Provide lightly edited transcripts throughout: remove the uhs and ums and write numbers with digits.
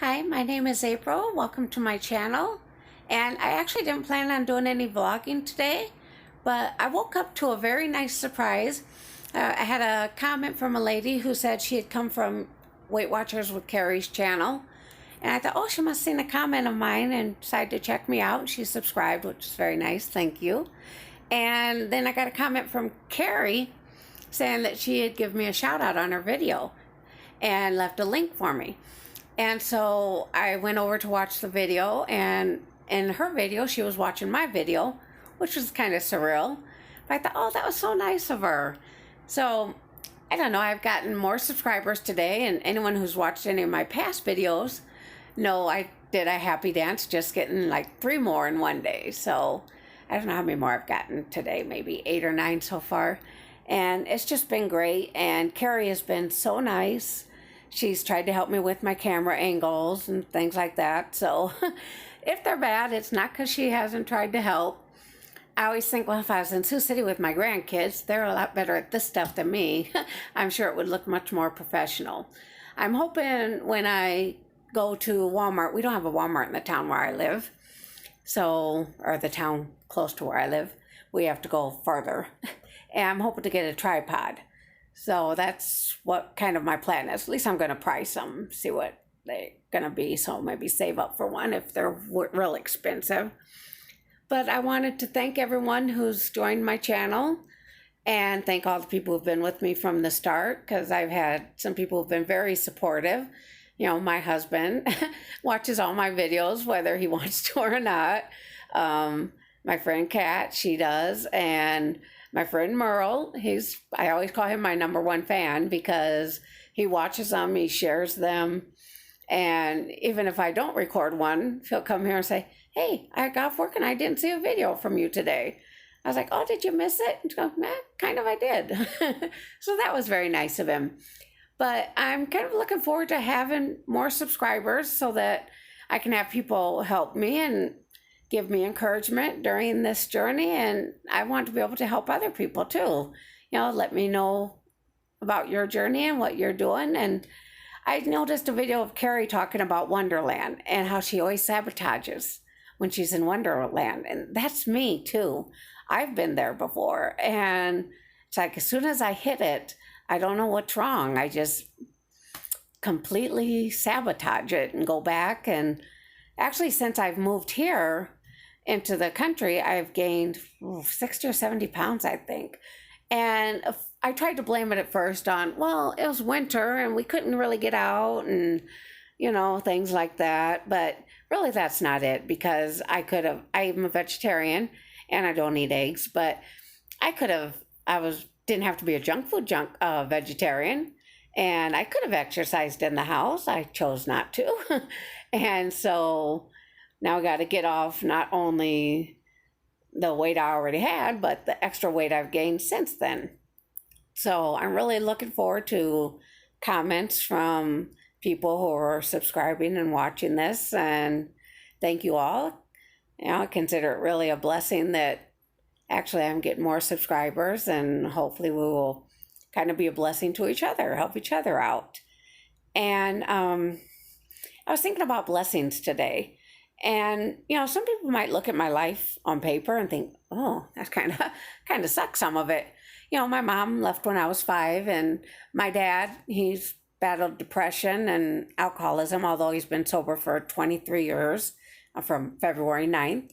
Hi, my name is April. Welcome to my channel. And I actually didn't plan on doing any vlogging today, but I woke up to a very nice surprise. I had a comment from a lady who said she had come from Weight Watchers with Carrie's channel. And I thought, oh, she must have seen a comment of mine and decided to check me out. She subscribed, which is very nice. Thank you. And then I got a comment from Carrie saying that she had given me a shout out on her video and left a link for me. And so I went over to watch the video, and in her video, she was watching my video, which was kind of surreal. But I thought, oh, that was so nice of her. So, I don't know, I've gotten more subscribers today, and anyone who's watched any of my past videos know I did a happy dance, just getting like 3 more in one day. So, I don't know how many more I've gotten today, maybe 8 or 9 so far. And it's just been great, and Carrie has been so nice. She's tried to help me with my camera angles and things like that. So if they're bad, it's not because she hasn't tried to help. I always think, well, if I was in Sioux City with my grandkids, they're a lot better at this stuff than me. I'm sure it would look much more professional. I'm hoping when I go to Walmart, we don't have a Walmart in the town where I live. So, or the town close to where I live, we have to go further. And I'm hoping to get a tripod. So that's what kind of my plan is. At least I'm going to price them, see what they're going to be. So maybe save up for one if they're real expensive. But I wanted to thank everyone who's joined my channel and thank all the people who've been with me from the start, because I've had some people who've been very supportive. You know, my husband watches all my videos, whether he wants to or not. My friend Kat, she does. And my friend Merle, I always call him my #1 fan because he watches them, he shares them. And even if I don't record one, he'll come here and say, hey, I got off work and I didn't see a video from you today. I was like, oh, did you miss it? And she goes, nah, kind of I did. So that was very nice of him. But I'm kind of looking forward to having more subscribers so that I can have people help me and give me encouragement during this journey, and I want to be able to help other people too. You know, let me know about your journey and what you're doing. And I noticed a video of Carrie talking about Wonderland and how she always sabotages when she's in Wonderland, and that's me too. I've been there before, and it's like as soon as I hit it, I don't know what's wrong. I just completely sabotage it and go back. And actually, since I've moved here into the country, I've gained 60 or 70 pounds, I think. And I tried to blame it at first on, well, it was winter and we couldn't really get out and, you know, things like that. But really, that's not it, because I'm a vegetarian and I don't eat eggs, but didn't have to be a junk food vegetarian. And I could have exercised in the house. I chose not to. And so now I got to get off not only the weight I already had, but the extra weight I've gained since then. So I'm really looking forward to comments from people who are subscribing and watching this. And thank you all. You know, I consider it really a blessing that actually I'm getting more subscribers, and hopefully we will kind of be a blessing to each other, help each other out. And I was thinking about blessings today. And, you know, some people might look at my life on paper and think, oh, that's kind of sucks, some of it. You know, my mom left when I was 5, and my dad, he's battled depression and alcoholism, although he's been sober for 23 years from February 9th.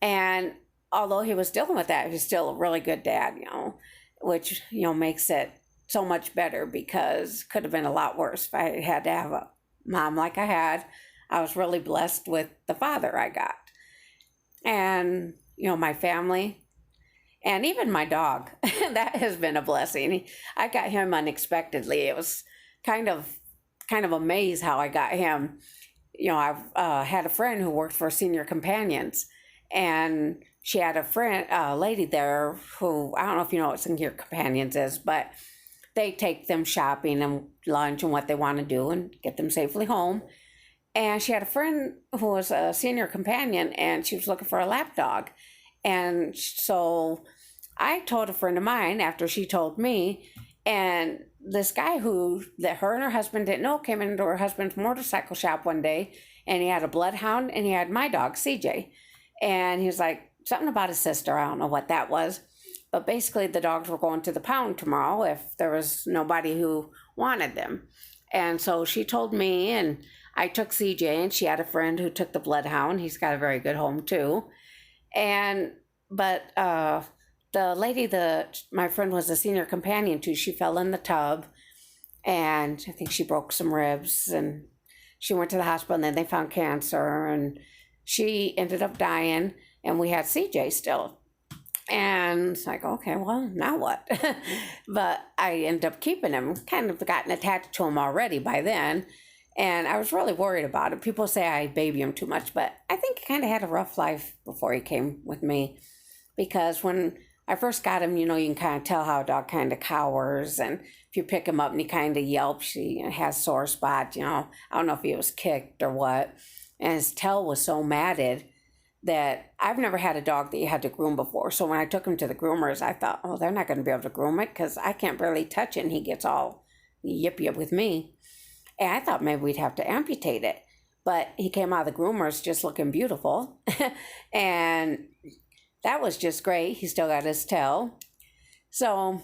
And although he was dealing with that, he's still a really good dad, you know, which, you know, makes it so much better, because it could have been a lot worse if I had to have a mom like I had. I was really blessed with the father I got. And, you know, my family, and even my dog, that has been a blessing. I got him unexpectedly. It was kind of amazed how I got him. You know, I've had a friend who worked for Senior Companions, and she had a lady there who, I don't know if you know what Senior Companions is, but they take them shopping and lunch and what they want to do and get them safely home. And she had a friend who was a senior companion, and she was looking for a lap dog. And so I told a friend of mine after she told me, and this guy that her and her husband didn't know came into her husband's motorcycle shop one day, and he had a bloodhound and he had my dog, CJ. And he was like, something about his sister. I don't know what that was. But basically, the dogs were going to the pound tomorrow if there was nobody who wanted them. And so she told me, and I took CJ, and she had a friend who took the bloodhound. He's got a very good home, too. But the lady that my friend was a senior companion to, she fell in the tub, and I think she broke some ribs, and she went to the hospital, and then they found cancer, and she ended up dying, and we had CJ still. And it's like, okay, well, now what? But I ended up keeping him, kind of gotten attached to him already by then. And I was really worried about it. People say I baby him too much, but I think he kind of had a rough life before he came with me. Because when I first got him, you can kind of tell how a dog kind of cowers. And if you pick him up and he kind of yelps, he has sore spots, I don't know if he was kicked or what. And his tail was so matted that I've never had a dog that you had to groom before. So when I took him to the groomers, I thought, oh, they're not going to be able to groom it because I can't barely touch it and he gets all yip with me. And I thought maybe we'd have to amputate it. But he came out of the groomers just looking beautiful. And that was just great. He still got his tail. So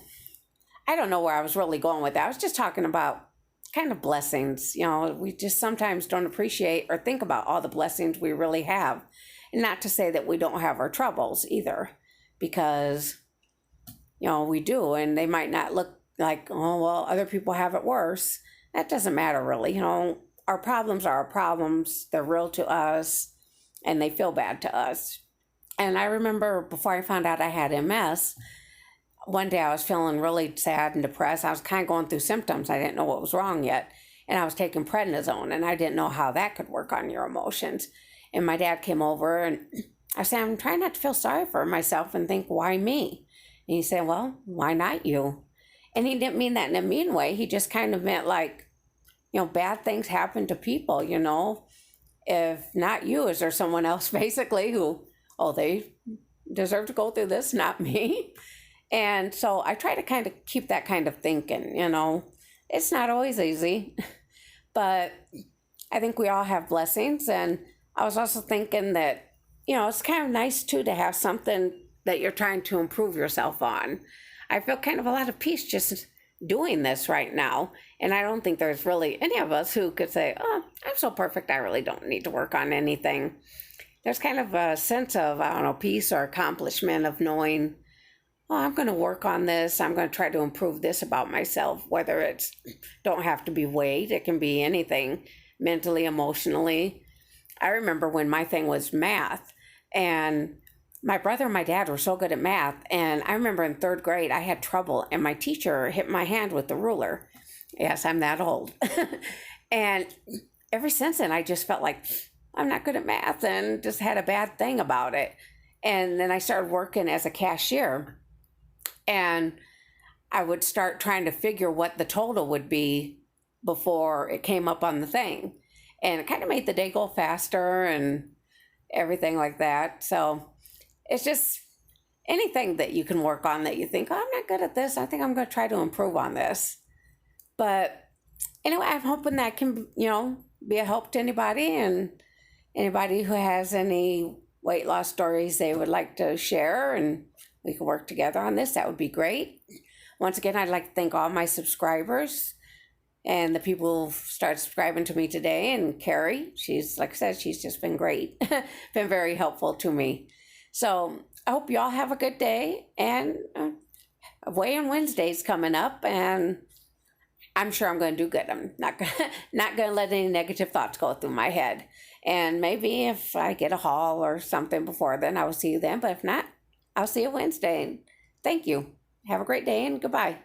I don't know where I was really going with that. I was just talking about kind of blessings. We just sometimes don't appreciate or think about all the blessings we really have. And not to say that we don't have our troubles either, because, we do, and they might not look like, oh, well, other people have it worse. That doesn't matter really. Our problems are our problems. They're real to us, and they feel bad to us. And I remember before I found out I had MS, one day I was feeling really sad and depressed. I was kind of going through symptoms. I didn't know what was wrong yet. And I was taking prednisone, and I didn't know how that could work on your emotions. And my dad came over, and I said, I'm trying not to feel sorry for myself and think, why me? And he said, well, why not you? And he didn't mean that in a mean way. He just kind of meant like, bad things happen to people, If not you, is there someone else basically who, they deserve to go through this, not me? And so I try to kind of keep that kind of thinking, It's not always easy, but I think we all have blessings. And I was also thinking that, it's kind of nice too to have something that you're trying to improve yourself on. I feel kind of a lot of peace just doing this right now. And I don't think there's really any of us who could say, oh, I'm so perfect, I really don't need to work on anything. There's kind of a sense of, peace or accomplishment of knowing, oh, I'm going to work on this. I'm going to try to improve this about myself, whether it's, don't have to be weight. It can be anything, mentally, emotionally. I remember when my thing was math, and my brother and my dad were so good at math. And I remember in third grade, I had trouble, and my teacher hit my hand with the ruler. Yes, I'm that old. And ever since then, I just felt like I'm not good at math and just had a bad thing about it. And then I started working as a cashier, and I would start trying to figure what the total would be before it came up on the thing. And it kind of made the day go faster and everything like that. So it's just anything that you can work on that you think, oh, I'm not good at this. I think I'm going to try to improve on this. But anyway, I'm hoping that can, be a help to anybody, and anybody who has any weight loss stories they would like to share, and we can work together on this. That would be great. Once again, I'd like to thank all my subscribers and the people who started subscribing to me today. And Carrie, she's, like I said, she's just been great, been very helpful to me. So I hope you all have a good day, and Weigh-In Wednesday's coming up, and I'm sure I'm going to do good. I'm not going to let any negative thoughts go through my head. And maybe if I get a haul or something before then, I will see you then. But if not, I'll see you Wednesday. Thank you. Have a great day, and goodbye.